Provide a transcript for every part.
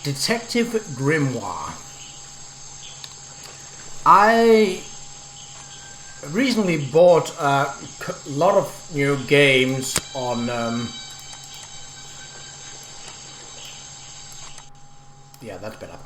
Detective Grimoire. I recently bought a lot of new games on... yeah, that's better.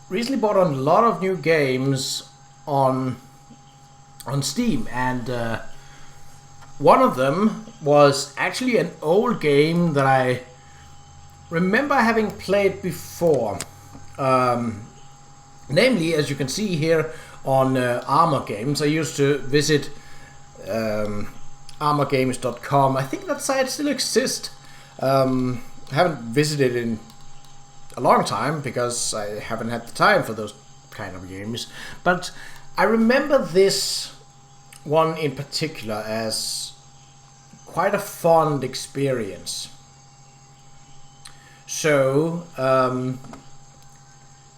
Recently bought a lot of new games on Steam, and one of them was actually an old game that I remember having played before. Namely, as you can see here on Armor Games, I used to visit armorgames.com. I think that site still exists. I haven't visited in a long time because I haven't had the time for those kind of games. But I remember this one in particular as quite a fond experience. So,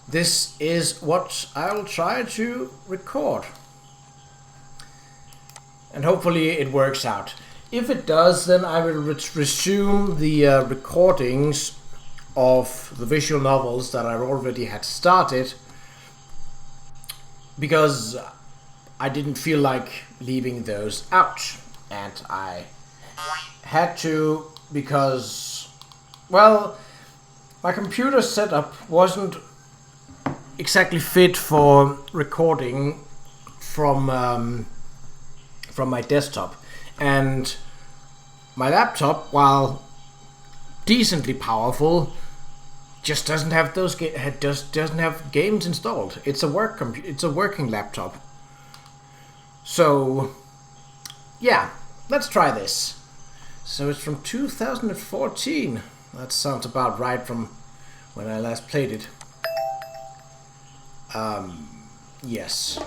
this is what I'll try to record. And hopefully it works out. If it does, then I will resume the recordings of the visual novels that I already had started, because I didn't feel like leaving those out. And I had to because, well, my computer setup wasn't exactly fit for recording from my desktop, and my laptop, while decently powerful, just doesn't have doesn't have games installed. It's a working laptop. So yeah, let's try this. So it's from 2014. That sounds about right from when I last played it. Yes.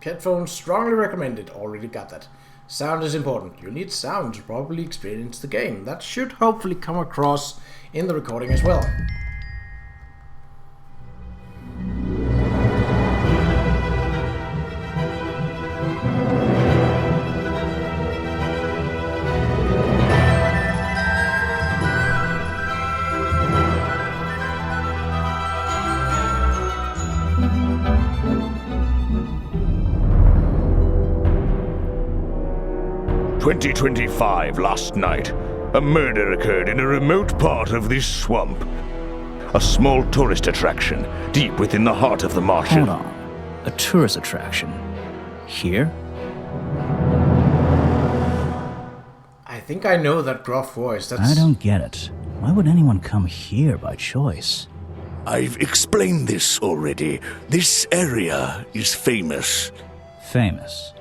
Headphones strongly recommended. Already got that. Sound is important. You need sound to properly experience the game. That should hopefully come across in the recording as well. "2025 last night, a murder occurred in a remote part of this swamp. A small tourist attraction deep within the heart of the marshal." Hold on. A tourist attraction? Here? I think I know that gruff voice. I don't get it. Why would anyone come here by choice? I've explained this already. This area is famous. Famous?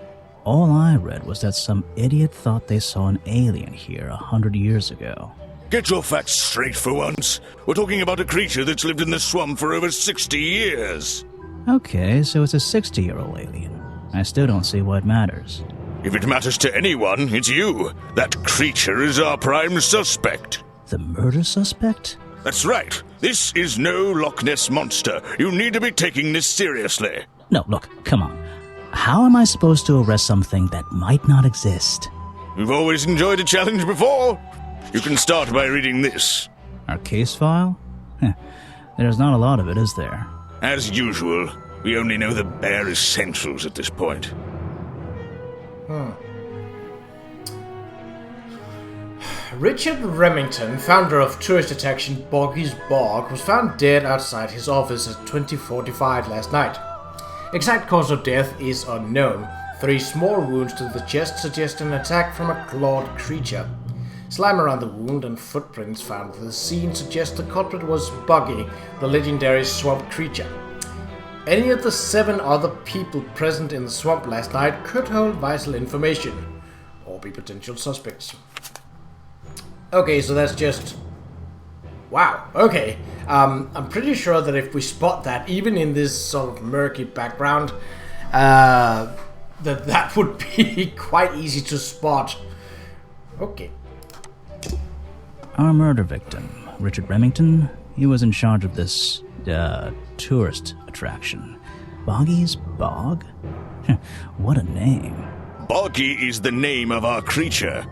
All I read was that some idiot thought they saw an alien here 100 years ago. Get your facts straight for once. We're talking about a creature that's lived in the swamp for over 60 years. Okay, so it's a 60-year-old alien. I still don't see what matters. If it matters to anyone, it's you. That creature is our prime suspect. The murder suspect? That's right. This is no Loch Ness monster. You need to be taking this seriously. No, look, come on. How am I supposed to arrest something that might not exist? You've always enjoyed a challenge before. You can start by reading this. Our case file? There's not a lot of it, is there? As usual, we only know the bare essentials at this point. Richard Remington, founder of tourist attraction Boggy's Bog, was found dead outside his office at 20:45 last night. Exact cause of death is unknown. 3 small wounds to the chest suggest an attack from a clawed creature. Slime around the wound and footprints found at the scene suggest the culprit was Buggy, the legendary swamp creature. Any of the 7 other people present in the swamp last night could hold vital information, or be potential suspects. Okay, so that's just... wow, okay. I'm pretty sure that if we spot that, even in this sort of murky background, that would be quite easy to spot. Okay. Our murder victim, Richard Remington, he was in charge of this, tourist attraction. Boggy's Bog? What a name. Boggy is the name of our creature.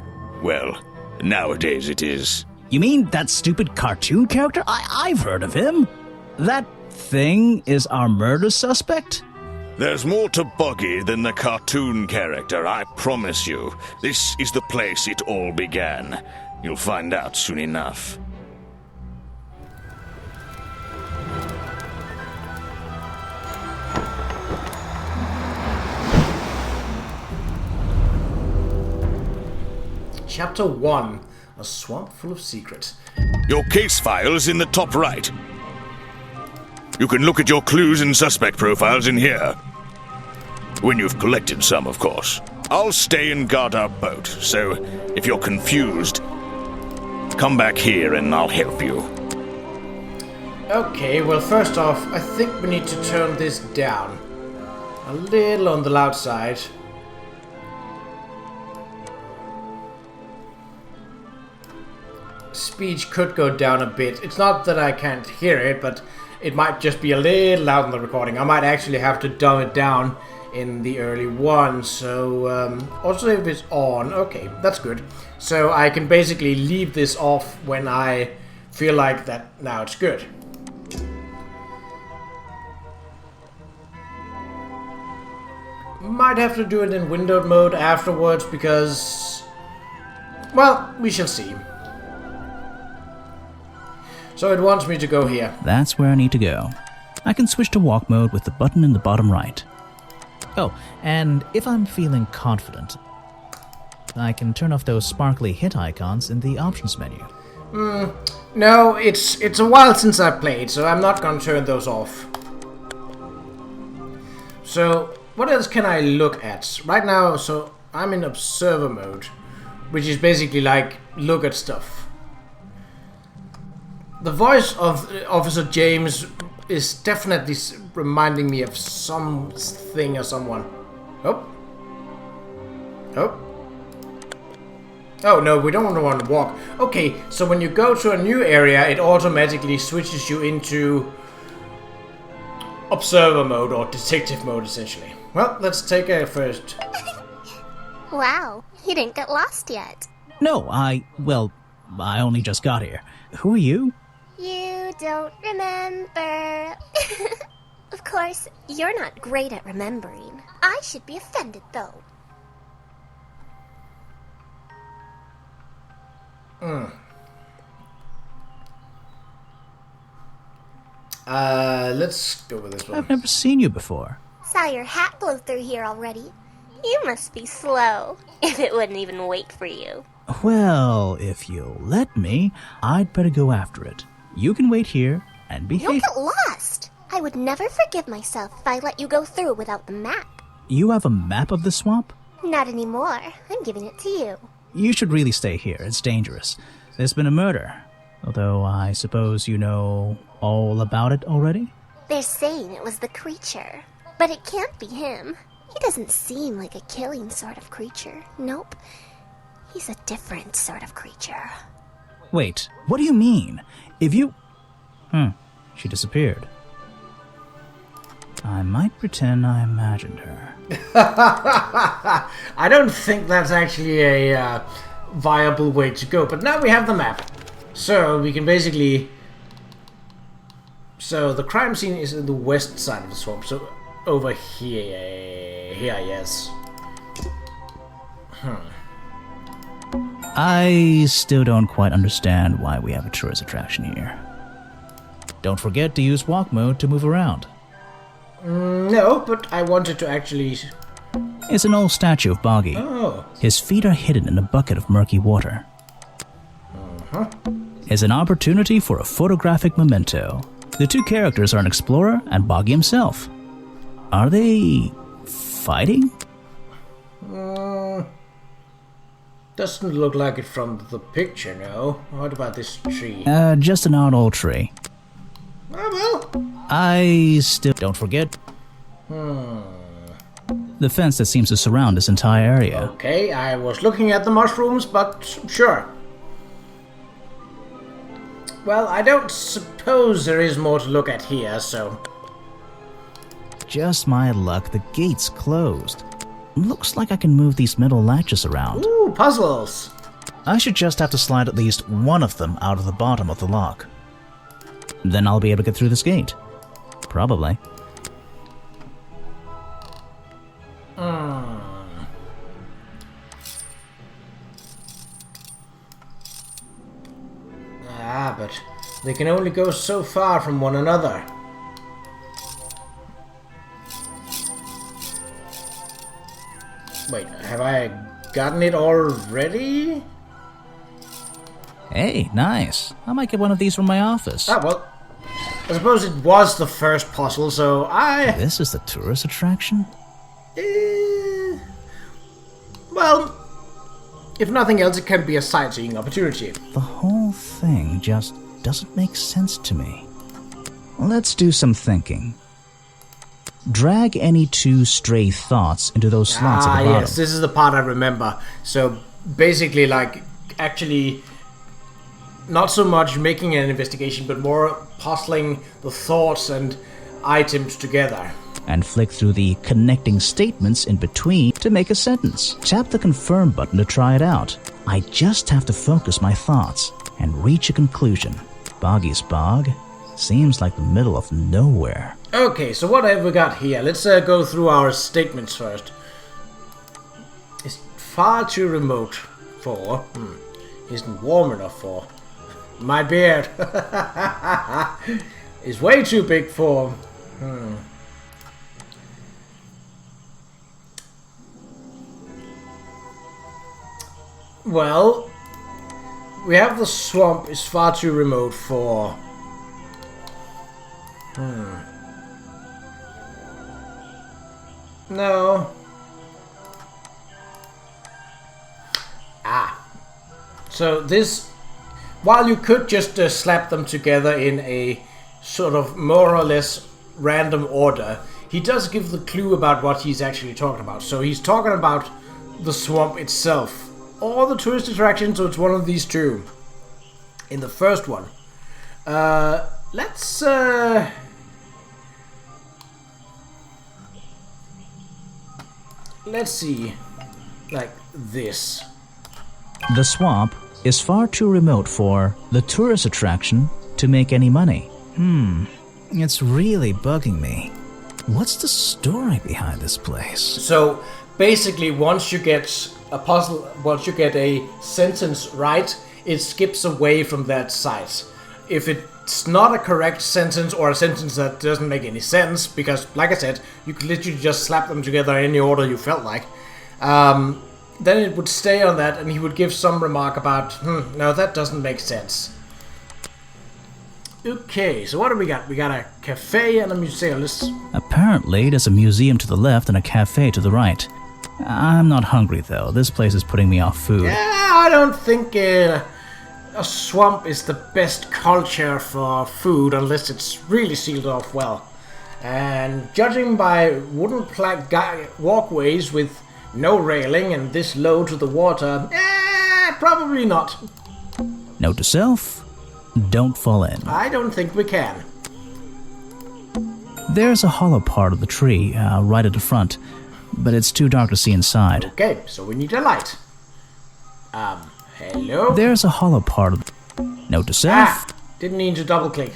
Well, nowadays it is. You mean that stupid cartoon character? I've heard of him. That thing is our murder suspect? There's more to Boggy than the cartoon character, I promise you. This is the place it all began. You'll find out soon enough. Chapter 1. A swamp full of secrets. Your case file is in the top right. You can look at your clues and suspect profiles in here. When you've collected some, of course. I'll stay and guard our boat, so if you're confused, come back here and I'll help you. Okay, well first off, I think we need to turn this down. A little on the loud side. Speech could go down a bit. It's not that I can't hear it, but it might just be a little loud in the recording. I might actually have to dumb it down in the early one. So, also if it's on, okay, that's good. So I can basically leave this off when I feel like that now it's good. Might have to do it in windowed mode afterwards because, well, we shall see. So it wants me to go here. That's where I need to go. I can switch to walk mode with the button in the bottom right. Oh, and if I'm feeling confident, I can turn off those sparkly hit icons in the options menu. No, it's a while since I played, so I'm not gonna turn those off. So, what else can I look at? Right now, so I'm in observer mode, which is basically like, look at stuff. The voice of Officer James is definitely reminding me of something or someone. Oh. Oh. Oh, no, we don't want to walk. Okay, so when you go to a new area, it automatically switches you into observer mode or detective mode, essentially. Well, let's take a first. Wow, you didn't get lost yet. No, I only just got here. Who are you? You don't remember. Of course, you're not great at remembering. I should be offended, though. Let's go with this one. I've never seen you before. Saw your hat blow through here already. You must be slow, if it wouldn't even wait for you. Well, if you'll let me, I'd better go after it. You can wait here and You'll behave. get lost. I would never forgive myself if I let you go through without the map. You have a map of the swamp? Not anymore. I'm giving it to you. You should really stay here. It's dangerous. There's been a murder. Although I suppose you know all about it already? They're saying it was the creature, but it can't be him. He doesn't seem like a killing sort of creature. Nope. He's a different sort of creature. Wait, what do you mean? If you... She disappeared. I might pretend I imagined her. I don't think that's actually a viable way to go, but now we have the map. So we can basically... So the crime scene is in the west side of the swamp, so over here, yes. I still don't quite understand why we have a tourist attraction here. Don't forget to use walk mode to move around. No, but I wanted to actually... It's an old statue of Boggy. Oh. His feet are hidden in a bucket of murky water. It's an opportunity for a photographic memento. The two characters are an explorer and Boggy himself. Are they... fighting? Doesn't look like it from the picture, no. What about this tree? Just an odd old tree. Oh, well. I still... Don't forget... The fence that seems to surround this entire area. Okay, I was looking at the mushrooms, but sure. Well, I don't suppose there is more to look at here, so... Just my luck, the gate's closed. Looks like I can move these metal latches around. Ooh, puzzles! I should just have to slide at least one of them out of the bottom of the lock. Then I'll be able to get through this gate. Probably. Ah, but they can only go so far from one another. Wait, have I gotten it already? Hey, nice. I might get one of these from my office. Ah, well, I suppose it was the first puzzle, so This is the tourist attraction? Well, if nothing else, it can be a sightseeing opportunity. The whole thing just doesn't make sense to me. Let's do some thinking. Drag any two stray thoughts into those slots at the bottom. Yes, this is the part I remember. So basically, like, actually, not so much making an investigation, but more puzzling the thoughts and items together. And flick through the connecting statements in between to make a sentence. Tap the confirm button to try it out. I just have to focus my thoughts and reach a conclusion. Boggy's Bog seems like the middle of nowhere. Okay, so what have we got here? Let's go through our statements first. It's far too remote for... Isn't warm enough for... My beard is way too big for... Well, we have the swamp is far too remote for... No. So this... While you could just slap them together in a sort of more or less random order, he does give the clue about what he's actually talking about. So he's talking about the swamp itself. Or the tourist attraction, so it's one of these two. In the first one. Let's see. Like this. The swamp is far too remote for the tourist attraction to make any money. It's really bugging me. What's the story behind this place? So basically, once you get a puzzle, once you get a sentence right, it skips away from that site. If it's not a correct sentence or a sentence that doesn't make any sense, because like I said, you could literally just slap them together in any order you felt like, then it would stay on that and he would give some remark about, no, that doesn't make sense. Okay, so what do we got? We got a cafe and a museum. Apparently, there's a museum to the left and a cafe to the right. I'm not hungry, though. This place is putting me off food. Yeah, I don't think a swamp is the best culture for food unless it's really sealed off well. And judging by wooden plank walkways with no railing and this low to the water, probably not. Note to self, don't fall in. I don't think we can. There's a hollow part of the tree right at the front, but it's too dark to see inside. Okay, so we need a light. Hello? There's a hollow part of... Note to self. Didn't need to double click.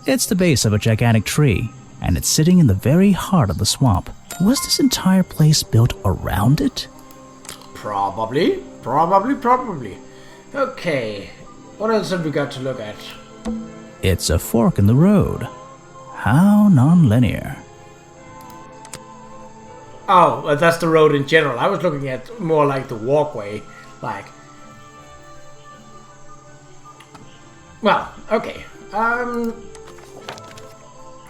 It's the base of a gigantic tree, and it's sitting in the very heart of the swamp. Was this entire place built around it? Probably. Okay, what else have we got to look at? It's a fork in the road. How non-linear. Oh, that's the road in general. I was looking at more like the walkway. Like... Well, okay.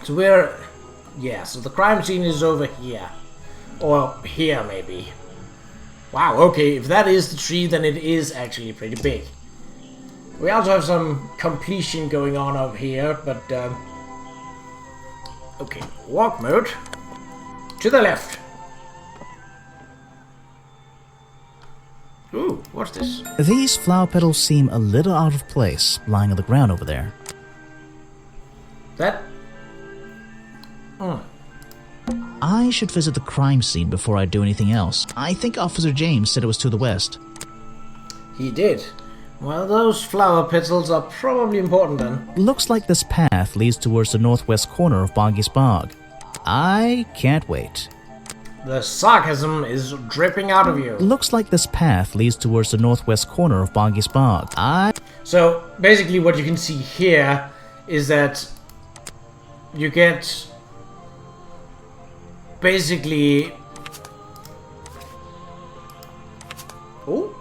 So we're... Yeah, so the crime scene is over here. Or here, maybe. Wow, okay, if that is the tree, then it is actually pretty big. We also have some completion going on over here, but... Okay, walk mode. To the left. Ooh, what's this? These flower petals seem a little out of place, lying on the ground over there. That... I I should visit the crime scene before I do anything else. I think Officer James said it was to the west. He did. Well, those flower petals are probably important then. Looks like this path leads towards the northwest corner of Boggy's Bog. I can't wait. The sarcasm is dripping out of you. Looks like this path leads towards the northwest corner of Boggy's Bog. So, basically what you can see here is that you get basically... Oh,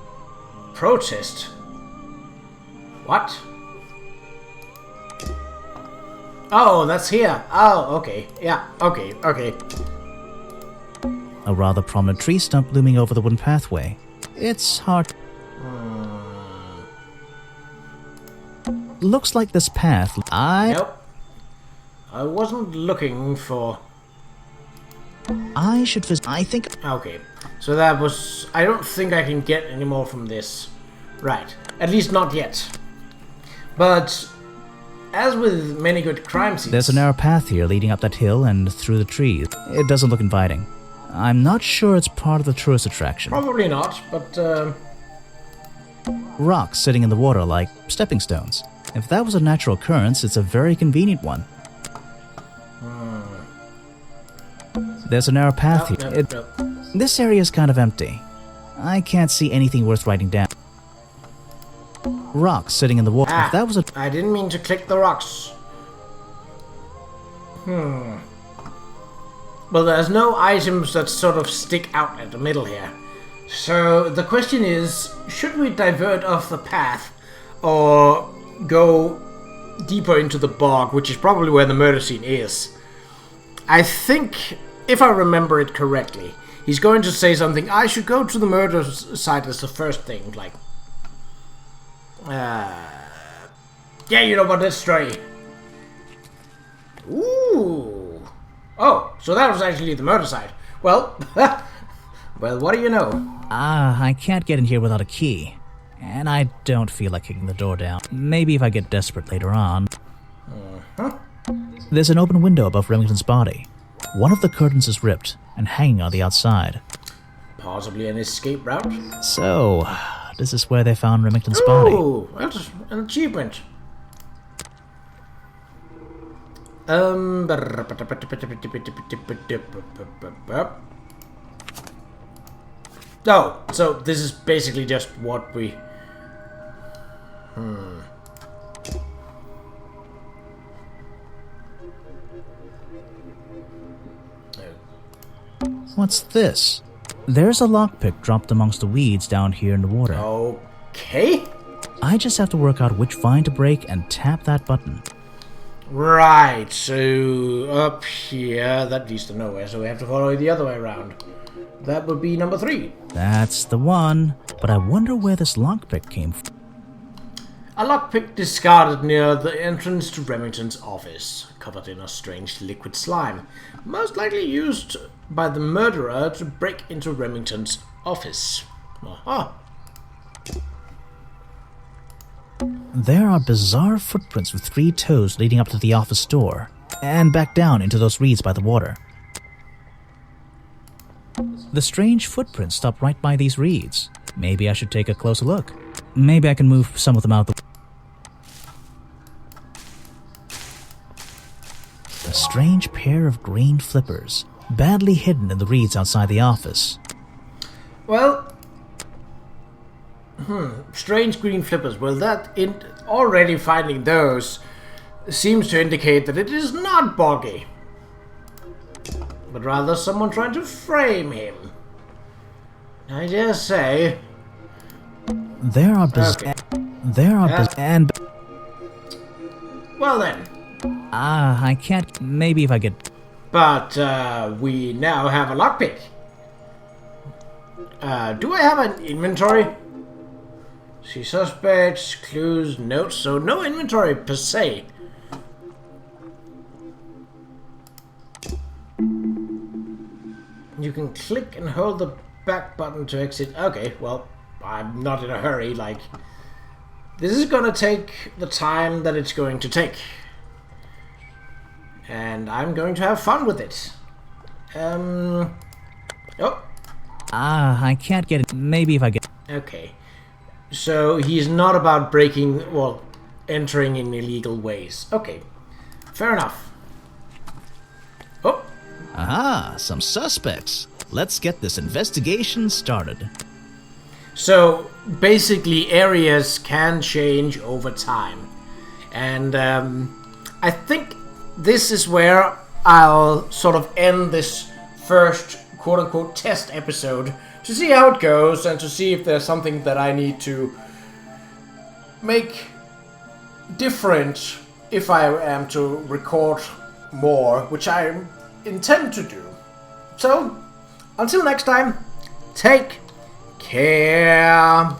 protest. What? Oh, that's here. Oh, okay. Yeah, okay. A rather prominent tree stump looming over the wooden pathway. It's hard... Looks like this path... Nope. I wasn't looking for... I should visit... I think... Okay. So that was... I don't think I can get any more from this. Right. At least not yet. But... as with many good crime scenes... There's a narrow path here leading up that hill and through the trees. It doesn't look inviting. I'm not sure it's part of the tourist attraction. Probably not, but... Rocks sitting in the water like stepping stones. If that was a natural occurrence, it's a very convenient one. There's a narrow path here. This area is kind of empty. I can't see anything worth writing down. Rocks sitting in the water. If that was a... I didn't mean to click the rocks. Well, there's no items that sort of stick out at the middle here. So the question is, should we divert off the path or go deeper into the bog, which is probably where the murder scene is? I think, if I remember it correctly, he's going to say something, I should go to the murder site as the first thing, like... yeah, you know what, let's try. Ooh. Oh, so that was actually the murder site. Well, well, what do you know? I can't get in here without a key. And I don't feel like kicking the door down. Maybe if I get desperate later on. There's an open window above Remington's body. One of the curtains is ripped and hanging on the outside. Possibly an escape route? So, this is where they found Remington's body. Oh, that's an achievement. Oh, so this is basically just what we... What's this? There's a lockpick dropped amongst the weeds down here in the water. Okay. I just have to work out which vine to break and tap that button. Right, so up here, that leads to nowhere, so we have to follow it the other way around. That would be number 3. That's the one, but I wonder where this lockpick came from. A lockpick discarded near the entrance to Remington's office, covered in a strange liquid slime, most likely used by the murderer to break into Remington's office. Aha. There are bizarre footprints with 3 toes leading up to the office door, and back down into those reeds by the water. The strange footprints stop right by these reeds. Maybe I should take a closer look. Maybe I can move some of them out the way. A strange pair of green flippers, badly hidden in the reeds outside the office. Well, strange green flippers. Well, already finding those seems to indicate that it is not Boggy, but rather someone trying to frame him. I dare say. There are and well then. I can't. Maybe if I get. But we now have a lockpick. Do I have an inventory? See suspects, clues, notes. So no inventory per se. You can click and hold the back button to exit. Okay, well, I'm not in a hurry. Like, this is gonna take the time that it's going to take. And I'm going to have fun with it. Oh, I can't get it. Maybe if I get... okay. So he's not about breaking, well, entering in illegal ways. Okay, fair enough. Oh, Aha, some suspects. Let's get this investigation started. so basically areas can change over time. And I think this is where I'll sort of end this first quote-unquote test episode to see how it goes and to see if there's something that I need to make different if I am to record more, which I intend to do. So, until next time, take care.